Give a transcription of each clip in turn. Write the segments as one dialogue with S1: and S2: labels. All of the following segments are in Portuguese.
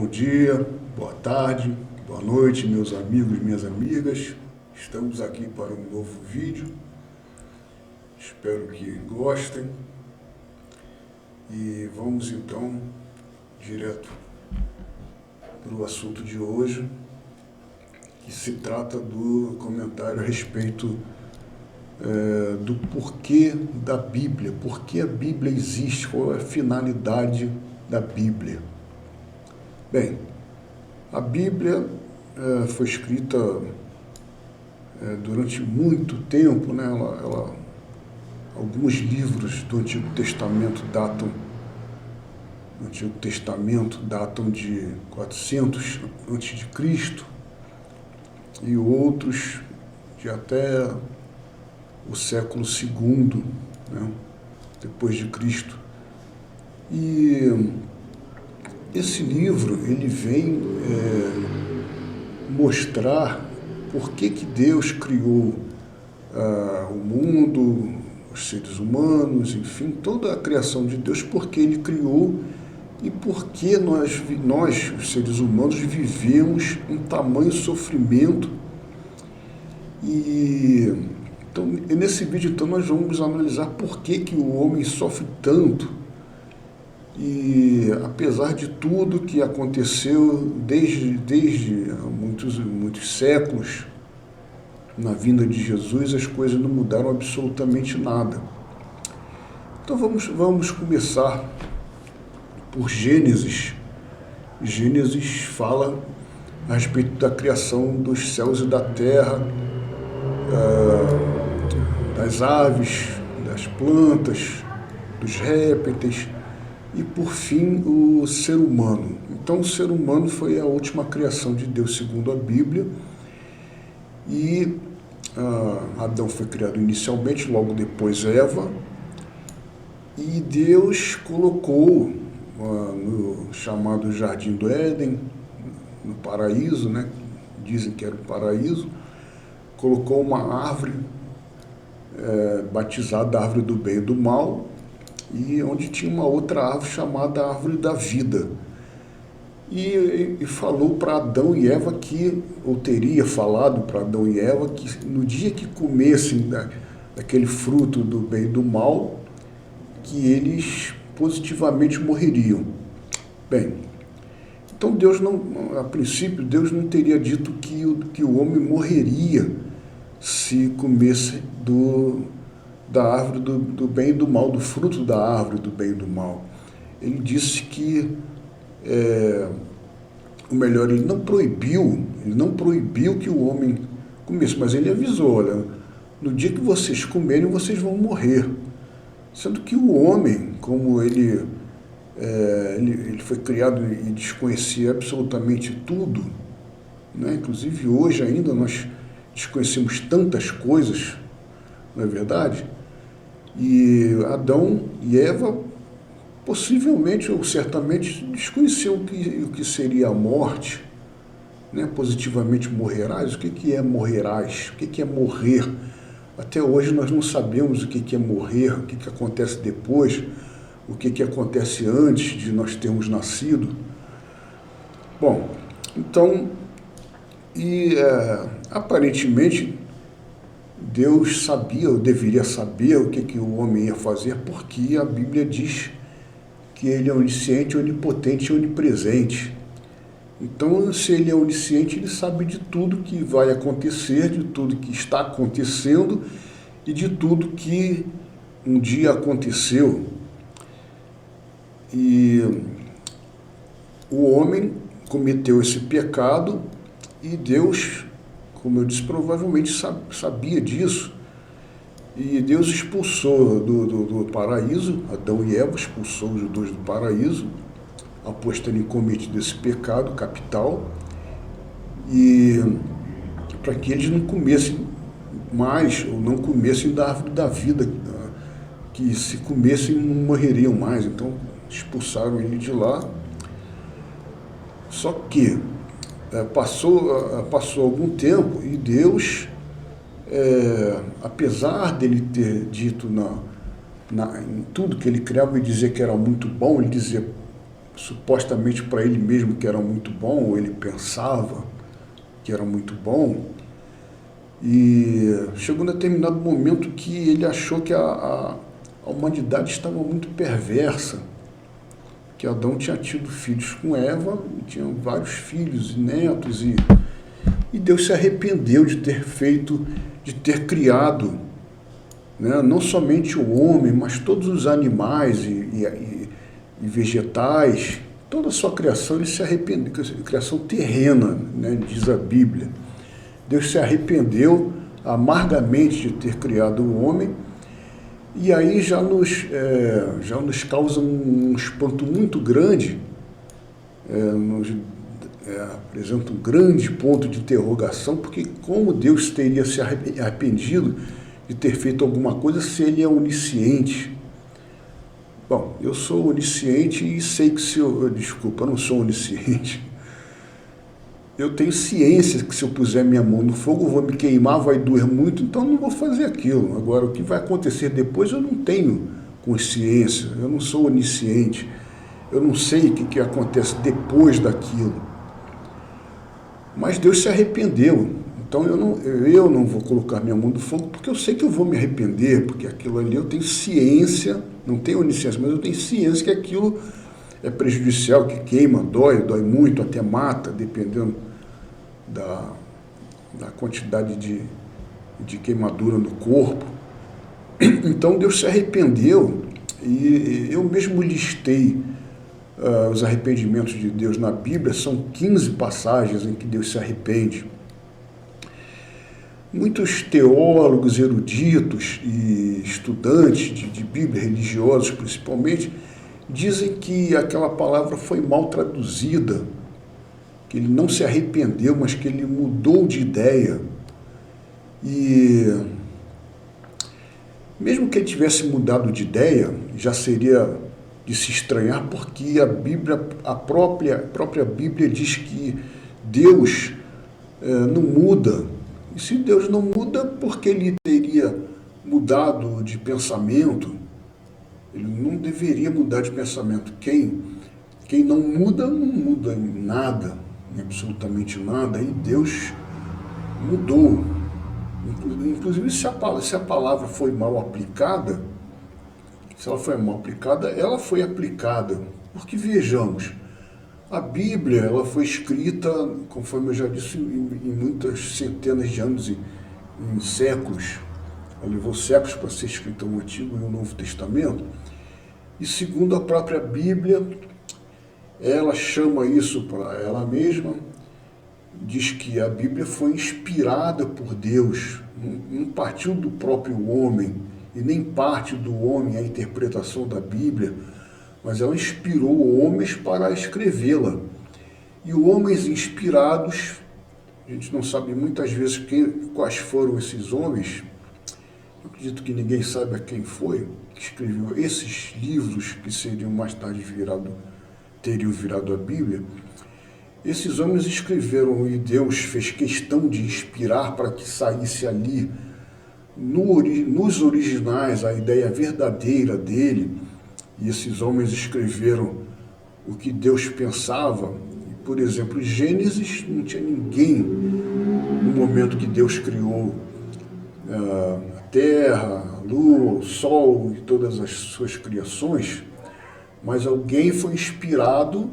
S1: Bom dia, boa tarde, boa noite, meus amigos, minhas amigas. Estamos aqui para um novo vídeo. Espero que gostem. E vamos então direto para o assunto de hoje, que se trata do comentário a respeito do porquê da Bíblia, por que a Bíblia existe, qual é a finalidade da Bíblia. Bem, a Bíblia foi escrita durante muito tempo, né? Alguns livros do Antigo Testamento datam de 400 a.C. e outros de até o século II, né? Depois de Cristo. E esse livro ele vem mostrar por que Deus criou o mundo, os seres humanos, enfim, toda a criação de Deus, porque Ele criou e por que nós, os seres humanos, vivemos um tamanho sofrimento. E então, nesse vídeo então, nós vamos analisar por que o homem sofre tanto. E apesar de tudo que aconteceu desde muitos séculos, na vinda de Jesus, as coisas não mudaram absolutamente nada. Então vamos começar por Gênesis. Gênesis fala a respeito da criação dos céus e da terra, das aves, das plantas, dos répteis e, por fim, o ser humano. Então, o ser humano foi a última criação de Deus, segundo a Bíblia. E Adão foi criado inicialmente, logo depois Eva. E Deus colocou no chamado Jardim do Éden, no paraíso, né? Dizem que era o paraíso, colocou uma árvore batizada Árvore do Bem e do Mal, e onde tinha uma outra árvore chamada Árvore da Vida. E falou para Adão e Eva ou teria falado para Adão e Eva, que no dia que comessem daquele fruto do bem e do mal, que eles positivamente morreriam. Bem, então Deus a princípio, Deus não teria dito que o homem morreria se comesse da árvore do bem e do mal, do fruto da árvore do bem e do mal. Ele disse que, ele não proibiu que o homem comesse, mas ele avisou, olha, no dia que vocês comerem, vocês vão morrer. Sendo que o homem, como ele foi criado e desconhecia absolutamente tudo, né? Inclusive hoje ainda nós desconhecemos tantas coisas, não é verdade? E Adão e Eva possivelmente ou certamente desconheciam o que seria a morte, né? Positivamente morrerás. O que é morrerás? O que é morrer? Até hoje nós não sabemos o que é morrer, o que acontece depois, o que acontece antes de nós termos nascido. Bom, então, aparentemente Deus sabia, ou deveria saber o que o homem ia fazer, porque a Bíblia diz que ele é onisciente, onipotente e onipresente. Então, se ele é onisciente, ele sabe de tudo que vai acontecer, de tudo que está acontecendo e de tudo que um dia aconteceu. E o homem cometeu esse pecado e Deus, como eu disse, provavelmente sabia disso. E Deus expulsou do paraíso, Adão e Eva expulsou os dois do paraíso, após terem cometido esse pecado capital, e para que eles não comessem mais, ou não comessem da árvore da vida, que se comessem não morreriam mais. Então expulsaram ele de lá. Só que passou algum tempo e Deus, apesar dele ter dito em tudo que ele criava e dizer que era muito bom, ele dizia, supostamente para ele mesmo que era muito bom, ou ele pensava que era muito bom, e chegou um determinado momento que ele achou que a humanidade estava muito perversa, que Adão tinha tido filhos com Eva, e tinha vários filhos e netos, e Deus se arrependeu de ter criado, né, não somente o homem, mas todos os animais e vegetais, toda a sua criação. Ele se arrependeu, criação terrena, né, diz a Bíblia. Deus se arrependeu amargamente de ter criado o homem, e aí já nos causa um espanto muito grande, apresenta um grande ponto de interrogação, porque como Deus teria se arrependido de ter feito alguma coisa se ele é onisciente? Bom, eu sou onisciente e sei que desculpa, eu não sou onisciente. Eu tenho ciência que se eu puser minha mão no fogo, eu vou me queimar, vai doer muito, então eu não vou fazer aquilo. Agora, o que vai acontecer depois, eu não tenho consciência, eu não sou onisciente, eu não sei o que acontece depois daquilo. Mas Deus se arrependeu, então eu não vou colocar minha mão no fogo, porque eu sei que eu vou me arrepender, porque aquilo ali eu tenho ciência, não tenho onisciência, mas eu tenho ciência que aquilo é prejudicial, que queima, dói muito, até mata, dependendo da quantidade de queimadura no corpo. Então Deus se arrependeu, e eu mesmo listei os arrependimentos de Deus na Bíblia. São 15 passagens em que Deus se arrepende. Muitos teólogos, eruditos e estudantes de Bíblia, religiosos principalmente, dizem que aquela palavra foi mal traduzida, que ele não se arrependeu, mas que ele mudou de ideia. E mesmo que ele tivesse mudado de ideia, já seria de se estranhar, porque a própria Bíblia diz que Deus não muda. E se Deus não muda, por que ele teria mudado de pensamento? Ele não deveria mudar de pensamento. Quem não muda em nada, em absolutamente nada, e Deus mudou. Inclusive, se a palavra foi mal aplicada, se ela foi mal aplicada, ela foi aplicada. Porque, vejamos, a Bíblia ela foi escrita, conforme eu já disse, em muitas centenas de anos, em séculos. Ela levou séculos para ser escrita o Antigo e o Novo Testamento. E segundo a própria Bíblia, ela chama isso para ela mesma, diz que a Bíblia foi inspirada por Deus, não partiu do próprio homem, e nem parte do homem a interpretação da Bíblia, mas ela inspirou homens para escrevê-la. E homens inspirados, a gente não sabe muitas vezes quais foram esses homens. Eu acredito que ninguém saiba quem foi que escreveu esses livros que seriam mais tarde teriam virado a Bíblia. Esses homens escreveram, e Deus fez questão de inspirar para que saísse ali, nos originais, a ideia verdadeira dele. E esses homens escreveram o que Deus pensava. Por exemplo, em Gênesis não tinha ninguém no momento que Deus criou a terra, a lua, o sol e todas as suas criações, mas alguém foi inspirado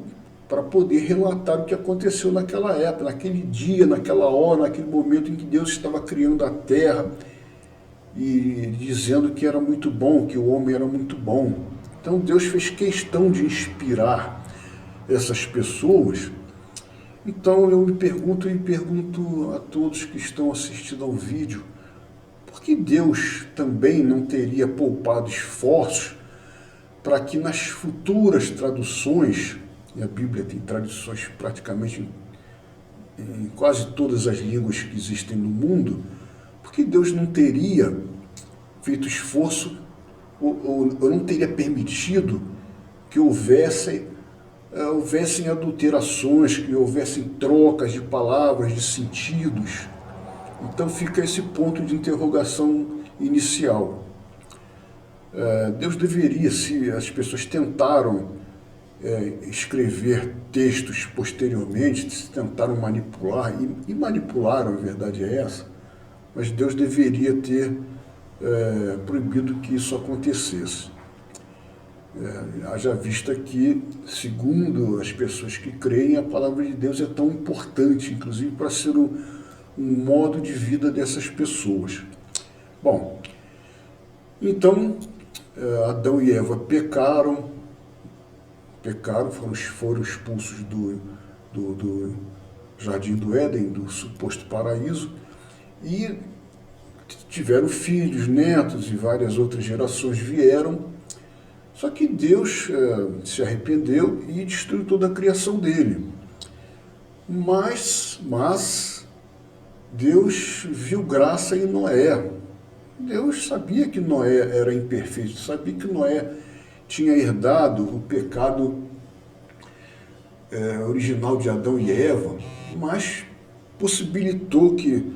S1: para poder relatar o que aconteceu naquela época, naquele dia, naquela hora, naquele momento em que Deus estava criando a terra e dizendo que era muito bom, que o homem era muito bom. Então Deus fez questão de inspirar essas pessoas. Então eu me pergunto e pergunto a todos que estão assistindo ao vídeo, por que Deus também não teria poupado esforços para que nas futuras traduções, e a Bíblia tem traduções praticamente em quase todas as línguas que existem no mundo, por que Deus não teria feito esforço ou não teria permitido que houvessem adulterações, que houvessem trocas de palavras, de sentidos? Então fica esse ponto de interrogação inicial. Deus deveria, se as pessoas tentaram escrever textos posteriormente, tentaram manipular, e manipularam, a verdade é essa, mas Deus deveria ter proibido que isso acontecesse. Haja vista que, segundo as pessoas que creem, a palavra de Deus é tão importante, inclusive para ser um modo de vida dessas pessoas. Bom, então Adão e Eva pecaram, foram expulsos do Jardim do Éden, do suposto paraíso, e tiveram filhos, netos e várias outras gerações vieram. Só que Deus se arrependeu e destruiu toda a criação dele. Mas Deus viu graça em Noé. Deus sabia que Noé era imperfeito, sabia que Noé tinha herdado o pecado original de Adão e Eva, mas possibilitou que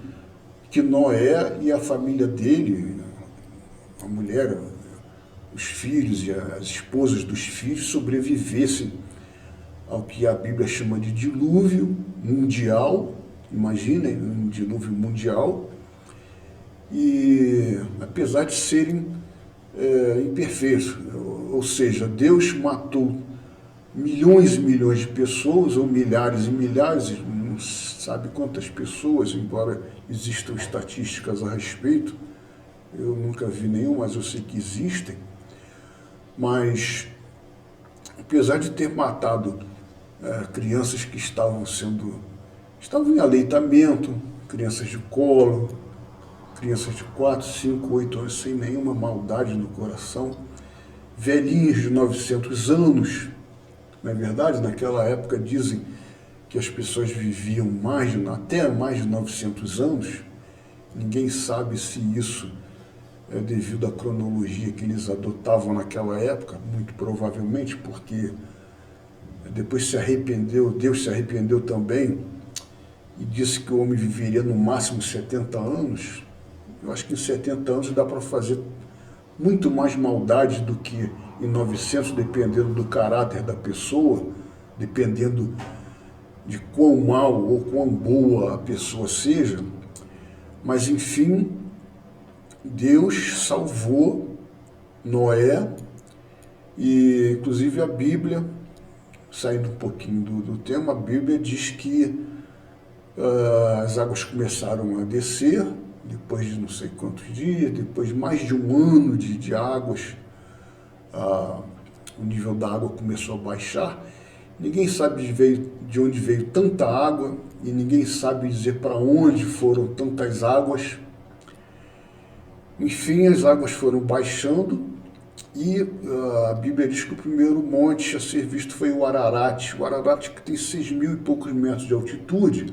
S1: Noé e a família dele, a mulher, os filhos e as esposas dos filhos sobrevivessem ao que a Bíblia chama de dilúvio mundial. Imaginem, um dilúvio mundial. E apesar de serem imperfeitos, ou seja, Deus matou milhões e milhões de pessoas, ou milhares e milhares, não sabe quantas pessoas, embora existam estatísticas a respeito, eu nunca vi nenhum, mas eu sei que existem. Mas, apesar de ter matado crianças que estavam em aleitamento, crianças de colo, crianças de 4, 5, 8 anos sem nenhuma maldade no coração, velhinhos de 900 anos, não é verdade? Naquela época dizem que as pessoas viviam até mais de 900 anos, ninguém sabe se isso devido à cronologia que eles adotavam naquela época, muito provavelmente, porque depois Deus se arrependeu também e disse que o homem viveria no máximo 70 anos. Eu acho que em 70 anos dá para fazer muito mais maldade do que em 900, dependendo do caráter da pessoa, dependendo de quão mal ou quão boa a pessoa seja. Mas, enfim, Deus salvou Noé, e inclusive a Bíblia, saindo um pouquinho do tema, a Bíblia diz que as águas começaram a descer, depois de não sei quantos dias, depois de mais de um ano de águas, o nível da água começou a baixar. Ninguém sabe de onde veio tanta água, e ninguém sabe dizer para onde foram tantas águas. Enfim, as águas foram baixando e a Bíblia diz que o primeiro monte a ser visto foi o Ararat. O Ararat, que tem 6.000 e poucos metros de altitude,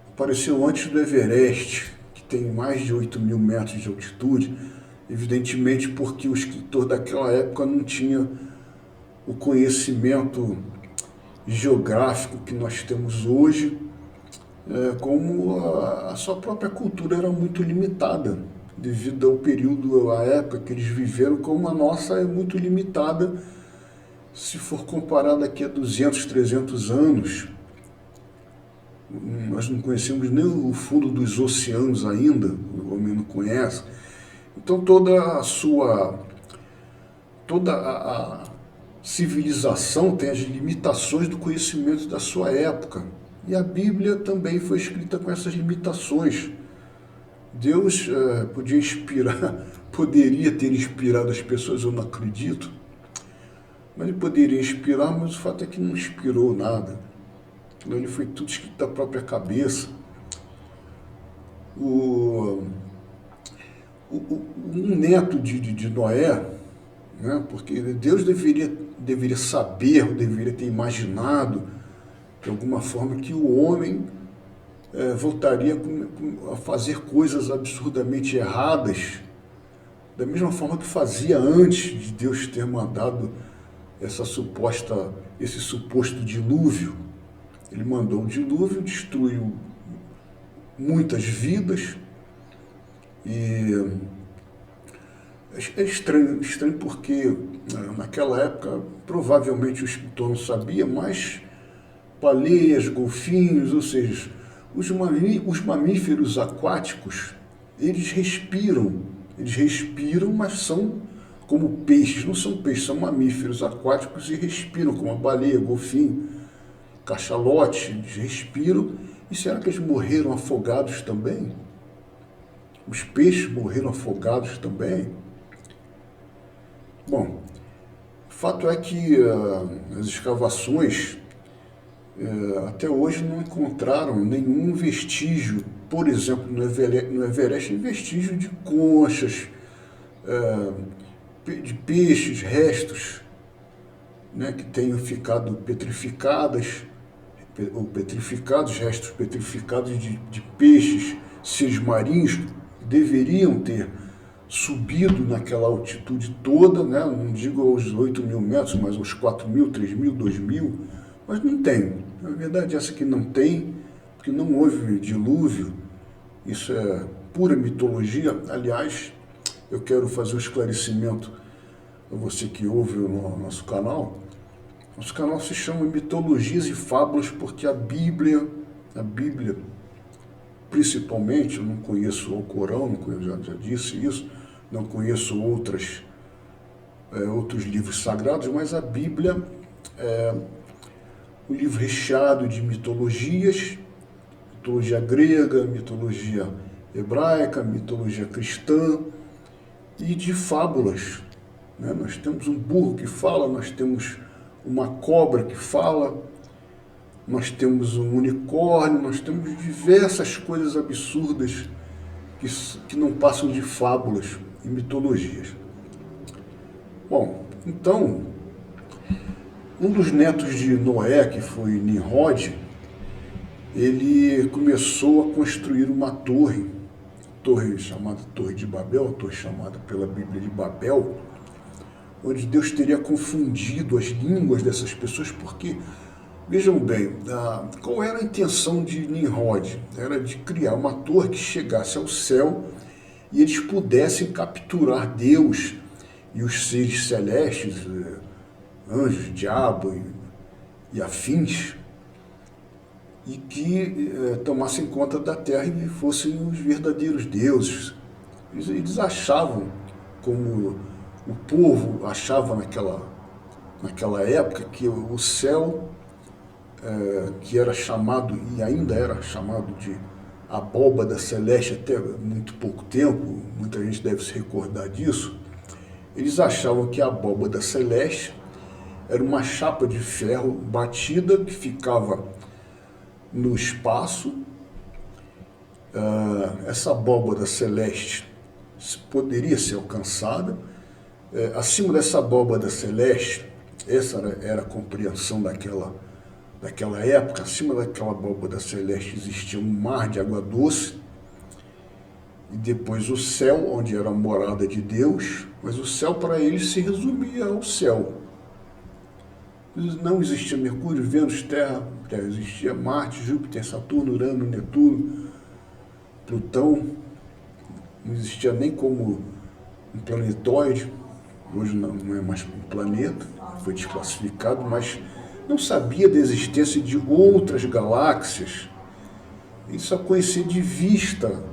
S1: apareceu antes do Everest, que tem mais de 8.000 metros de altitude, evidentemente porque o escritor daquela época não tinha o conhecimento geográfico que nós temos hoje, como a sua própria cultura era muito limitada, devido ao período, à época que eles viveram, como a nossa é muito limitada, se for comparar daqui a 200, 300 anos. Nós não conhecemos nem o fundo dos oceanos ainda, o homem não conhece. Então toda a civilização tem as limitações do conhecimento da sua época. E a Bíblia também foi escrita com essas limitações. Deus poderia ter inspirado as pessoas, eu não acredito, mas ele poderia inspirar, mas o fato é que não inspirou nada. Ele foi tudo escrito da própria cabeça. Um neto de Noé, né, porque Deus deveria saber, deveria ter imaginado, de alguma forma, que o homem voltaria a fazer coisas absurdamente erradas, da mesma forma que fazia antes de Deus ter mandado esse suposto dilúvio. Ele mandou o dilúvio, destruiu muitas vidas e É estranho, estranho porque naquela época provavelmente o escritor não sabia, mas baleias, golfinhos, ou seja, os mamíferos aquáticos, eles respiram, mas são como peixes, não são peixes, são mamíferos aquáticos e respiram, como a baleia, golfinho, cachalote, eles respiram. E será que eles morreram afogados também? Os peixes morreram afogados também? Bom, o fato é que as escavações até hoje não encontraram nenhum vestígio, por exemplo, no Everest, vestígio de conchas, de peixes, restos, né, que tenham ficado petrificadas, ou petrificados, restos petrificados de peixes, seres marinhos, que deveriam ter subido naquela altitude toda, né? Não digo aos 8.000 metros, mas aos 4.000, 3.000, 2.000, mas não tem. Na verdade, essa aqui não tem, porque não houve dilúvio, isso é pura mitologia. Aliás, eu quero fazer um esclarecimento a você que ouve o nosso canal. Nosso canal se chama Mitologias e Fábulas porque a Bíblia, principalmente, eu não conheço o Corão, não conheço, já disse isso, não conheço outros livros sagrados, mas a Bíblia é um livro recheado de mitologias, mitologia grega, mitologia hebraica, mitologia cristã e de fábulas, né? Nós temos um burro que fala, nós temos uma cobra que fala, nós temos um unicórnio, nós temos diversas coisas absurdas que não passam de fábulas e mitologias. Bom, então, um dos netos de Noé, que foi Nimrod, ele começou a construir uma torre chamada Torre de Babel, a torre chamada pela Bíblia de Babel, onde Deus teria confundido as línguas dessas pessoas, porque, vejam bem, qual era a intenção de Nimrod? Era de criar uma torre que chegasse ao céu e eles pudessem capturar Deus e os seres celestes, anjos, diabo e afins, e que tomassem conta da terra e fossem os verdadeiros deuses. Eles achavam, como o povo achava naquela época, que o céu, que era chamado, e ainda era chamado de abóbada celeste até muito pouco tempo, muita gente deve se recordar disso, eles achavam que a abóbada celeste era uma chapa de ferro batida que ficava no espaço. Essa abóbada celeste poderia ser alcançada. Acima dessa abóbada celeste, essa era a compreensão daquela época, acima daquela abóbada celeste existia um mar de água doce, e depois o céu, onde era a morada de Deus, mas o céu para eles se resumia ao céu. Não existia Mercúrio, Vênus, Terra, existia Marte, Júpiter, Saturno, Urano, Netuno, Plutão, não existia nem como um planetóide, hoje não é mais um planeta, foi desclassificado, mas não sabia da existência de outras galáxias. Ele só conhecia de vista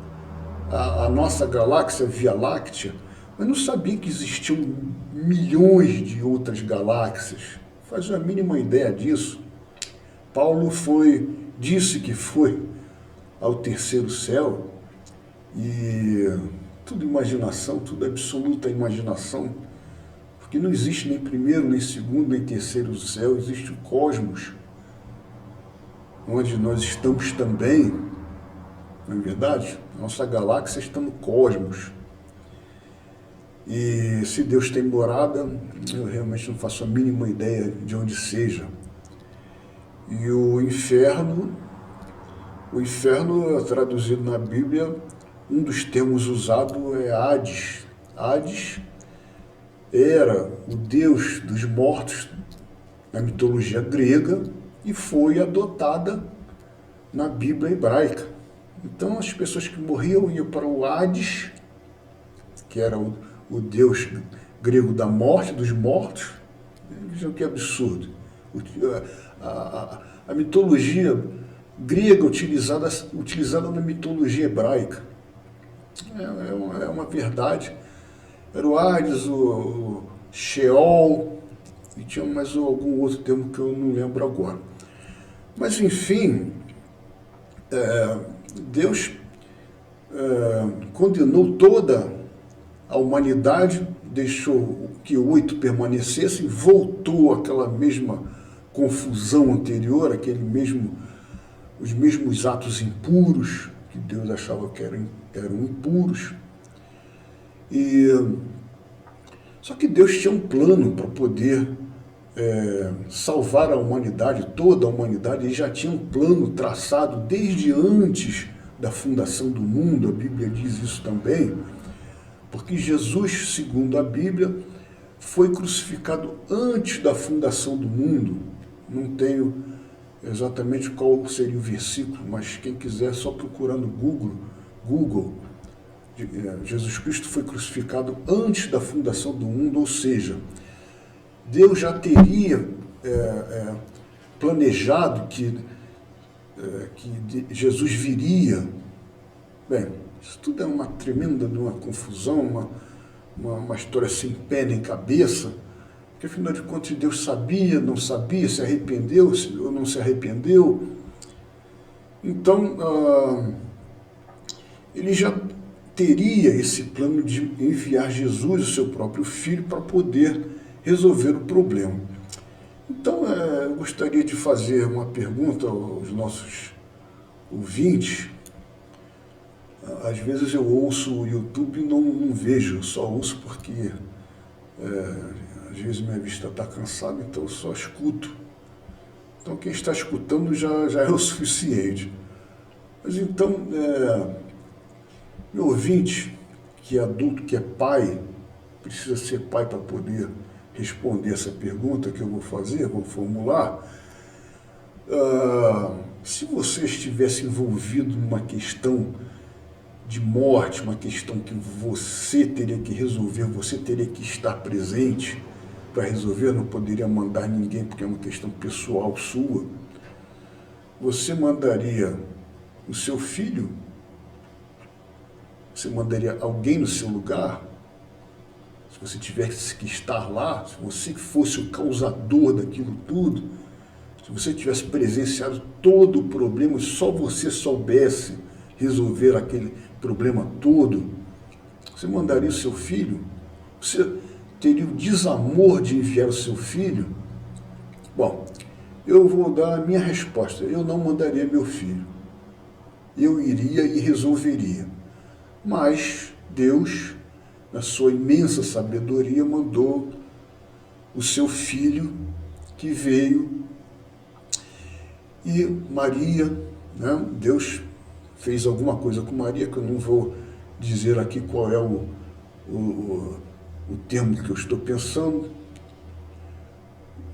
S1: a nossa galáxia Via Láctea, mas não sabia que existiam milhões de outras galáxias. Fazia a mínima ideia disso. Paulo disse que foi ao terceiro céu, e tudo imaginação, tudo absoluta imaginação, porque não existe nem primeiro, nem segundo, nem terceiro céu, existe o cosmos, onde nós estamos também, não é verdade? Nossa galáxia está no cosmos. E se Deus tem morada, eu realmente não faço a mínima ideia de onde seja. E o inferno, traduzido na Bíblia, um dos termos usado é Hades. Hades era o deus dos mortos na mitologia grega e foi adotada na Bíblia hebraica. Então as pessoas que morriam iam para o Hades, que era o o deus grego da morte, dos mortos. Vejam que absurdo. A mitologia grega utilizada na mitologia hebraica. É uma verdade. Era o Hades, o Sheol, e tinha mais algum outro termo que eu não lembro agora. Mas, enfim, Deus condenou toda a humanidade, deixou que 8 permanecessem, voltou àquela mesma confusão anterior, os mesmos atos impuros, que Deus achava que eram impuros. Só que Deus tinha um plano para poder salvar a humanidade, toda a humanidade. Ele já tinha um plano traçado desde antes da fundação do mundo, a Bíblia diz isso também, porque Jesus, segundo a Bíblia, foi crucificado antes da fundação do mundo. Não tenho exatamente qual seria o versículo, mas quem quiser, só procurar no Google, Jesus Cristo foi crucificado antes da fundação do mundo, ou seja, Deus já teria planejado que Jesus viria. Bem, isso tudo é uma tremenda uma confusão, uma história sem pé nem cabeça, porque afinal de contas Deus sabia, não sabia, se arrependeu ou não se arrependeu. Então, ele já teria esse plano de enviar Jesus, o seu próprio filho, para poder resolver o problema. Então, eu gostaria de fazer uma pergunta aos nossos ouvintes. Às vezes eu ouço o YouTube e não vejo, só ouço porque às vezes minha vista está cansada, então eu só escuto. Então quem está escutando já é o suficiente. Mas então, meu ouvinte, que é adulto, que é pai, precisa ser pai para poder responder essa pergunta que eu vou fazer, vou formular. Se você estivesse envolvido numa questão de morte, uma questão que você teria que resolver, você teria que estar presente para resolver, não poderia mandar ninguém porque é uma questão pessoal sua, você mandaria o seu filho? Você mandaria alguém no seu lugar? Se você tivesse que estar lá, se você fosse o causador daquilo tudo, se você tivesse presenciado todo o problema e só você soubesse resolver aquele problema todo, você mandaria o seu filho? Você teria o desamor de enviar o seu filho? Bom, eu vou dar a minha resposta. Eu não mandaria meu filho. Eu iria e resolveria. Mas Deus, na sua imensa sabedoria, mandou o seu filho, que veio, e Maria, né, Deus fez alguma coisa com Maria, que eu não vou dizer aqui qual é o termo que eu estou pensando.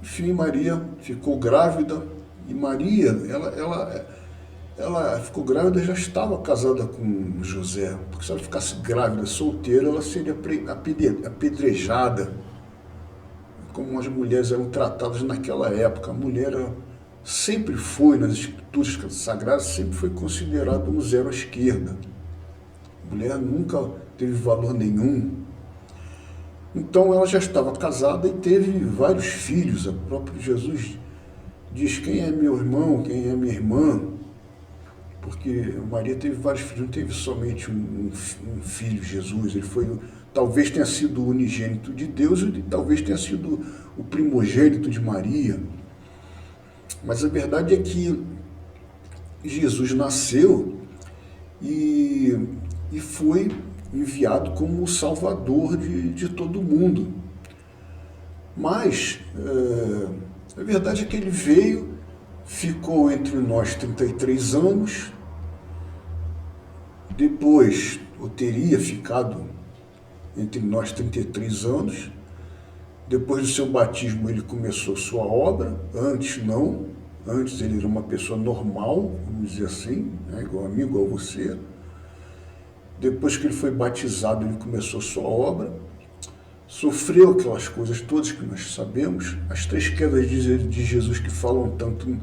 S1: Enfim, Maria ficou grávida, e Maria, ela ficou grávida e já estava casada com José, porque se ela ficasse grávida, solteira, ela seria apedrejada, como as mulheres eram tratadas naquela época. A mulher sempre foi, nas escrituras sagradas, sempre foi considerada um zero à esquerda. A mulher nunca teve valor nenhum. Então ela já estava casada e teve vários filhos. O próprio Jesus diz: quem é meu irmão, quem é minha irmã? Porque Maria teve vários filhos, não teve somente um filho, Jesus. Ele foi, talvez tenha sido o unigênito de Deus, e talvez tenha sido o primogênito de Maria. Mas a verdade é que Jesus nasceu e foi enviado como o Salvador de todo mundo. Mas a verdade é que ele veio, ficou entre nós 33 anos, depois, ou teria ficado entre nós 33 anos, depois do seu batismo ele começou sua obra, antes não, antes ele era uma pessoa normal, vamos dizer assim, né, igual a mim, igual a você. Depois que ele foi batizado, ele começou sua obra, sofreu aquelas coisas todas que nós sabemos. As 3 quedas de Jesus que falam tanto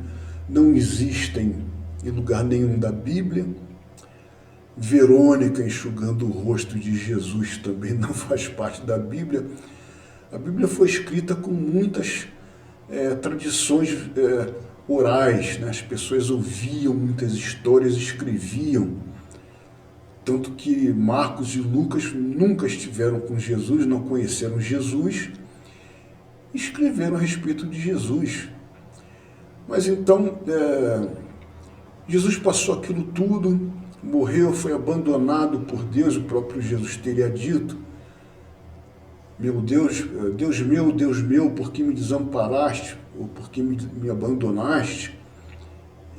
S1: não existem em lugar nenhum da Bíblia. Verônica enxugando o rosto de Jesus também não faz parte da Bíblia. A Bíblia foi escrita com muitas tradições orais, né? As pessoas ouviam muitas histórias, escreviam. Tanto que Marcos e Lucas nunca estiveram com Jesus, não conheceram Jesus, escreveram a respeito de Jesus. Mas então, Jesus passou aquilo tudo, morreu, foi abandonado por Deus, o próprio Jesus teria dito: meu Deus, Deus meu, por que me desamparaste, ou por que me abandonaste?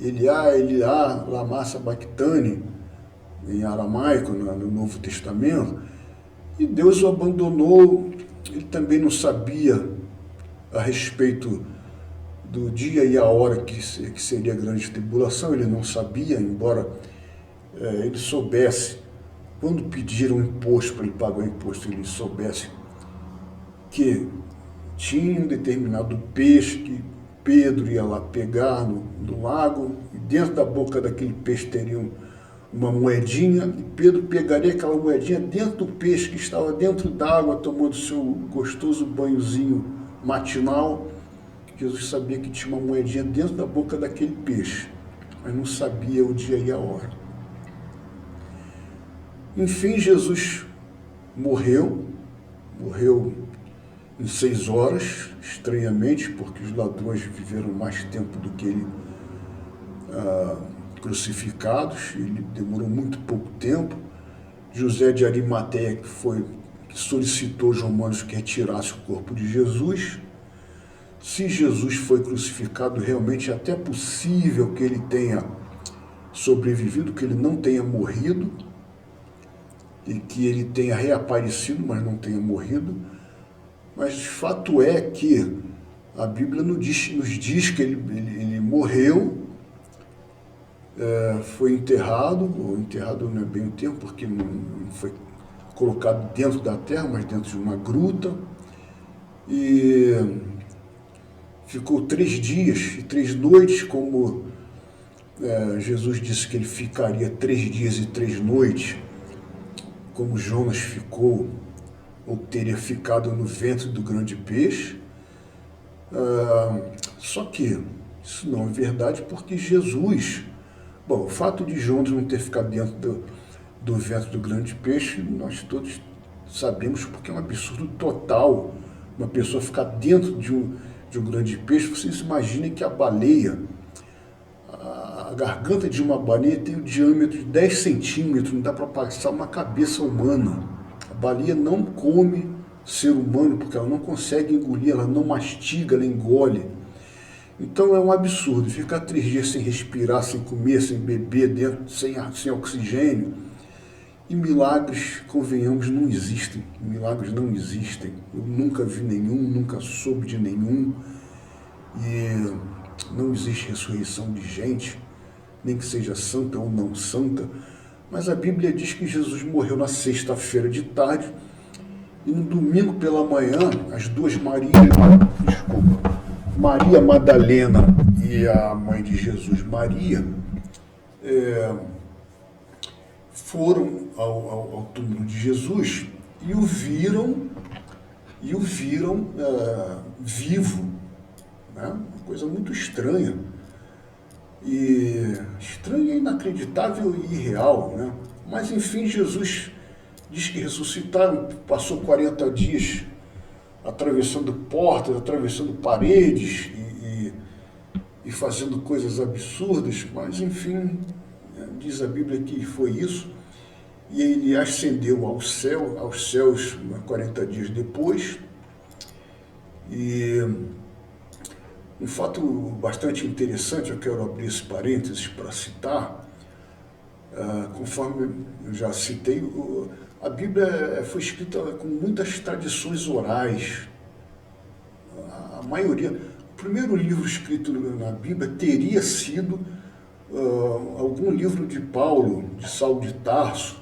S1: Eliá, lama sabachthani, em aramaico, no Novo Testamento, e Deus o abandonou. Ele também não sabia a respeito do dia e a hora que seria a grande tribulação, ele não sabia, embora ele soubesse, quando pediram imposto para ele pagar o imposto, ele soubesse que tinha um determinado peixe que Pedro ia lá pegar no lago, e dentro da boca daquele peixe teria uma moedinha, e Pedro pegaria aquela moedinha dentro do peixe que estava dentro d'água, tomando seu gostoso banhozinho matinal. Jesus sabia que tinha uma moedinha dentro da boca daquele peixe, mas não sabia o dia e a hora. Enfim, Jesus morreu em 6 horas, estranhamente, porque os ladrões viveram mais tempo do que ele crucificados, ele demorou muito pouco tempo. José de Arimateia, que solicitou aos romanos que retirasse o corpo de Jesus. Se Jesus foi crucificado, realmente é até possível que ele tenha sobrevivido, que ele não tenha morrido, e que ele tenha reaparecido, mas não tenha morrido. Mas fato é que a Bíblia nos diz que ele morreu, foi enterrado, ou enterrado não é bem o termo, porque não foi colocado dentro da terra, mas dentro de uma gruta, e ficou 3 dias e 3 noites, como Jesus disse que ele ficaria 3 dias e 3 noites, como Jonas ficou, ou teria ficado no ventre do grande peixe. Só que isso não é verdade, porque Jesus... Bom, o fato de Jonas não ter ficado dentro do ventre do grande peixe, nós todos sabemos, porque é um absurdo total uma pessoa ficar dentro de um grande peixe. Vocês imaginem que a baleia, a garganta de uma baleia tem o diâmetro de 10 centímetros, não dá para passar uma cabeça humana. A baleia não come ser humano, porque ela não consegue engolir, ela não mastiga, ela engole. Então é um absurdo ficar 3 dias sem respirar, sem comer, sem beber, sem oxigênio. E milagres, convenhamos, não existem. Milagres não existem. Eu nunca vi nenhum, nunca soube de nenhum. E não existe ressurreição de gente, nem que seja santa ou não santa. Mas a Bíblia diz que Jesus morreu na sexta-feira de tarde, e no domingo pela manhã, as 2 Marias, Maria Madalena e a mãe de Jesus, Maria, foram ao túmulo de Jesus e o viram vivo, né? Uma coisa muito estranha. Estranha, inacreditável e irreal, né? Mas enfim, Jesus diz que ressuscitaram, passou 40 dias atravessando portas, atravessando paredes e fazendo coisas absurdas, mas enfim, diz a Bíblia que foi isso, e ele ascendeu aos céus 40 dias depois. E um fato bastante interessante, eu quero abrir esse parênteses para citar, conforme eu já citei, a Bíblia foi escrita com muitas tradições orais. A maioria, o primeiro livro escrito na Bíblia teria sido algum livro de Paulo, de Saulo de Tarso,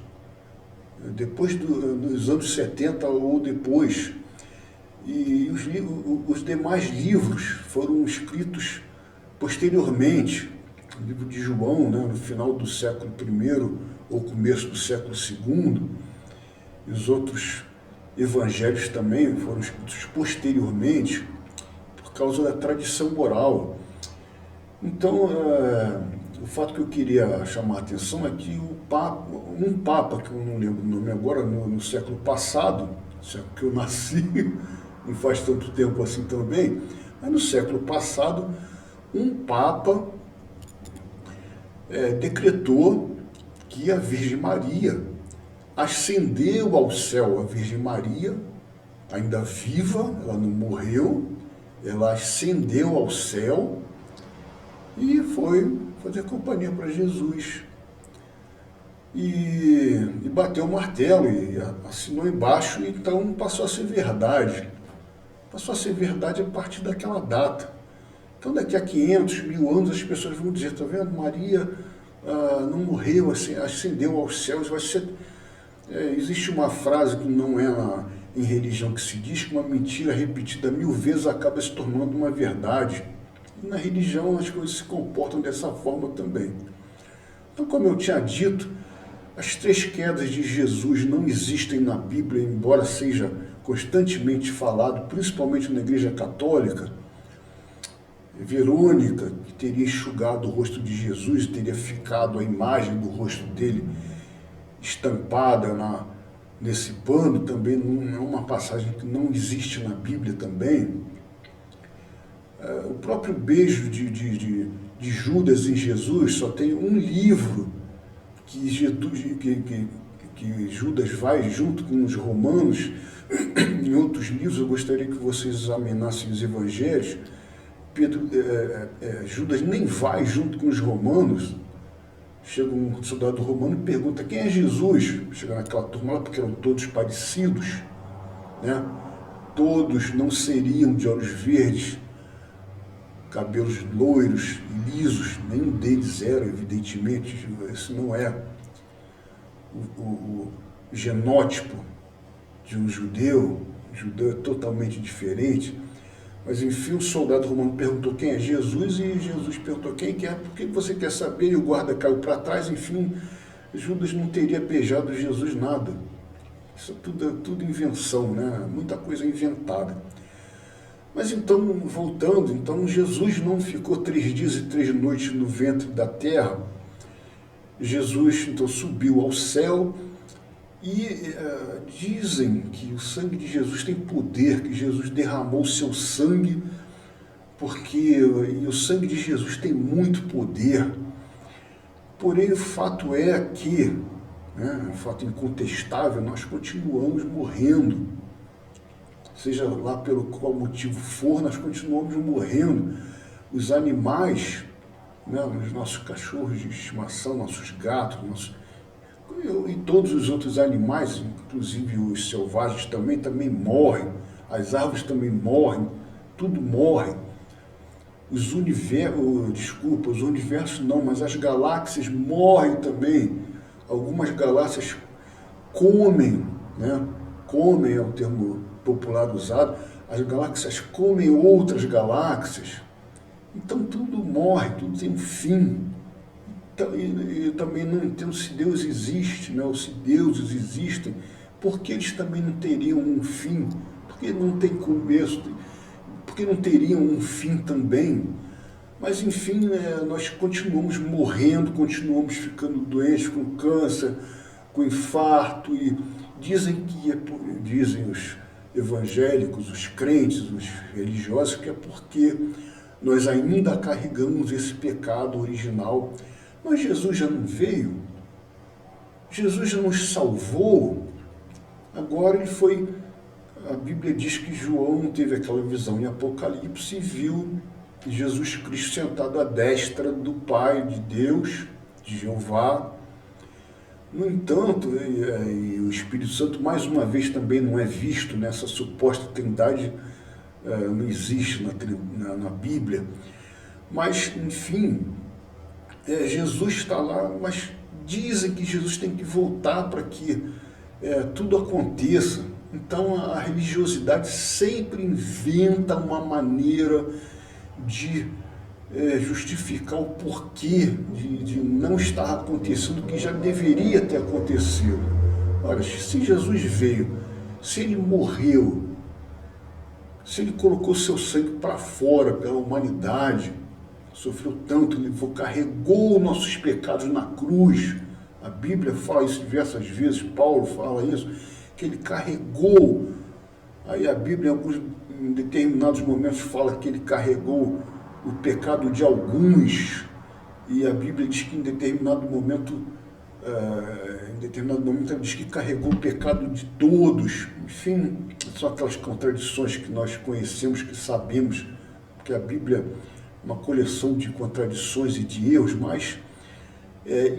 S1: depois dos anos 70 ou depois. E os demais livros foram escritos posteriormente. O livro de João, né, no final do século I ou começo do século II, e os outros evangelhos também foram escritos posteriormente por causa da tradição oral. Então, o fato que eu queria chamar a atenção é que um papa, que eu não lembro o nome agora, no século passado, século que eu nasci, não faz tanto tempo assim também, mas no século passado, um papa decretou que a Virgem Maria ascendeu ao céu. A Virgem Maria, ainda viva, ela não morreu, ela ascendeu ao céu e foi fazer companhia para Jesus. E bateu o martelo e assinou embaixo, e então passou a ser verdade. Passou a ser verdade a partir daquela data. Então daqui a 500, 1000 anos as pessoas vão dizer, tá vendo, Maria não morreu, ascendeu aos céus. Vai ser, existe uma frase que não é em religião que se diz que uma mentira repetida 1000 vezes acaba se tornando uma verdade. E na religião as coisas se comportam dessa forma também. Então, como eu tinha dito, as 3 quedas de Jesus não existem na Bíblia, embora seja constantemente falado, principalmente na Igreja Católica. Verônica, que teria enxugado o rosto de Jesus, teria ficado a imagem do rosto dele estampada nesse pano, também não é uma passagem que não existe na Bíblia também. O próprio beijo de Judas em Jesus só tem um livro que Judas vai junto com os romanos. Em outros livros, eu gostaria que vocês examinassem os evangelhos. Judas nem vai junto com os romanos. Chega um soldado romano e pergunta quem é Jesus. Chega naquela turma lá, porque eram todos parecidos, né? Todos não seriam de olhos verdes, cabelos loiros e lisos, nenhum deles era, evidentemente. Esse não é o genótipo de um judeu. O judeu é totalmente diferente. Mas enfim, o soldado romano perguntou quem é Jesus, e Jesus perguntou quem que é, por que você quer saber? E o guarda caiu para trás. Enfim, Judas não teria beijado Jesus nada. Isso é tudo invenção, né? Muita coisa inventada. Mas então, voltando, então Jesus não ficou 3 dias e 3 noites no ventre da terra. Jesus então subiu ao céu. E dizem que o sangue de Jesus tem poder, que Jesus derramou o seu sangue, e o sangue de Jesus tem muito poder. Porém, o fato é que, né, um fato incontestável, nós continuamos morrendo. Seja lá pelo qual motivo for, nós continuamos morrendo. Os animais, né, os nossos cachorros de estimação, nossos gatos, e todos os outros animais, inclusive os selvagens também morrem, as árvores também morrem, tudo morre. Os universos não, mas as galáxias morrem também. Algumas galáxias comem, né? Comem é o termo popular usado, as galáxias comem outras galáxias. Então tudo morre, tudo tem um fim. Eu também não entendo se Deus existe, né? Ou se deuses existem, porque eles também não teriam um fim, porque não tem começo, porque não teriam um fim também. Mas enfim, nós continuamos morrendo, continuamos ficando doentes com câncer, com infarto, e dizem os evangélicos, os crentes, os religiosos, que é porque nós ainda carregamos esse pecado original. Mas Jesus já não veio, Jesus já nos salvou. Agora ele foi, a Bíblia diz que João teve aquela visão em Apocalipse e viu Jesus Cristo sentado à destra do Pai, de Deus, de Jeová. No entanto, e o Espírito Santo mais uma vez também não é visto nessa suposta trindade, não existe na Bíblia. Mas, enfim, Jesus está lá, mas dizem que Jesus tem que voltar para que tudo aconteça. Então a religiosidade sempre inventa uma maneira de justificar o porquê de não estar acontecendo o que já deveria ter acontecido. Olha, se Jesus veio, se ele morreu, se ele colocou seu sangue para fora pela humanidade, sofreu tanto, levou, carregou nossos pecados na cruz. A Bíblia fala isso diversas vezes, Paulo fala isso, que ele carregou. Aí a Bíblia, em determinados momentos, fala que ele carregou o pecado de alguns, e a Bíblia diz que em determinado momento ela diz que carregou o pecado de todos. Enfim, são aquelas contradições que nós conhecemos, que sabemos, que a Bíblia é uma coleção de contradições e de erros, mas,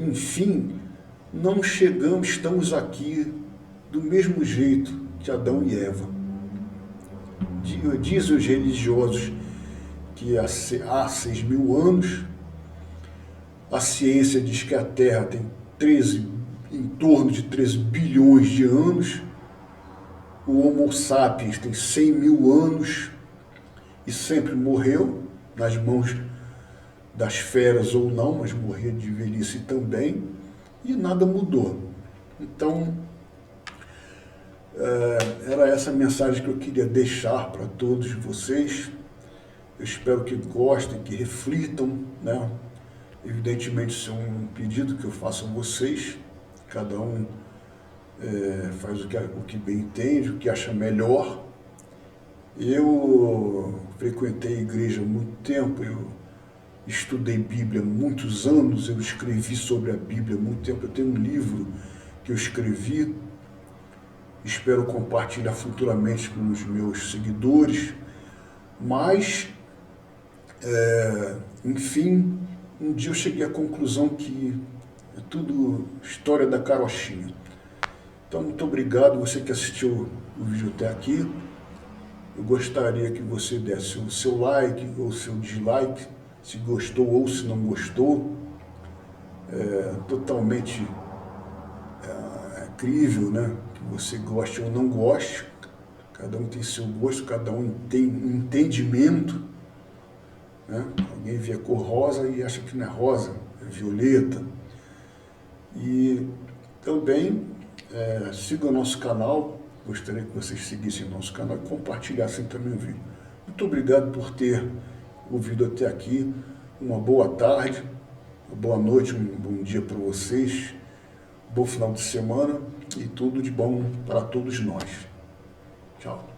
S1: enfim, não estamos aqui do mesmo jeito que Adão e Eva. Dizem os religiosos que há 6.000 anos, a ciência diz que a Terra tem em torno de 13 bilhões de anos, o Homo sapiens tem 100.000 anos e sempre morreu, nas mãos das feras ou não, mas morria de velhice também, e nada mudou. Então, era essa mensagem que eu queria deixar para todos vocês. Eu espero que gostem, que reflitam, né? Evidentemente, isso é um pedido que eu faço a vocês. Cada um faz o que bem entende, o que acha melhor. Eu frequentei a igreja há muito tempo, eu estudei Bíblia há muitos anos, eu escrevi sobre a Bíblia há muito tempo. Eu tenho um livro que eu escrevi, espero compartilhar futuramente com os meus seguidores, mas, enfim, um dia eu cheguei à conclusão que é tudo história da carochinha. Então, muito obrigado, você que assistiu o vídeo até aqui. Eu gostaria que você desse o seu like ou o seu dislike, se gostou ou se não gostou. Totalmente crível, né? Que você goste ou não goste. Cada um tem seu gosto, cada um tem um entendimento. Né? Alguém vê a cor rosa e acha que não é rosa, é violeta. E também siga o nosso canal, gostaria que vocês seguissem o nosso canal e compartilhassem também o vídeo. Muito obrigado por ter ouvido até aqui. Uma boa tarde, uma boa noite, um bom dia para vocês, bom final de semana e tudo de bom para todos nós. Tchau.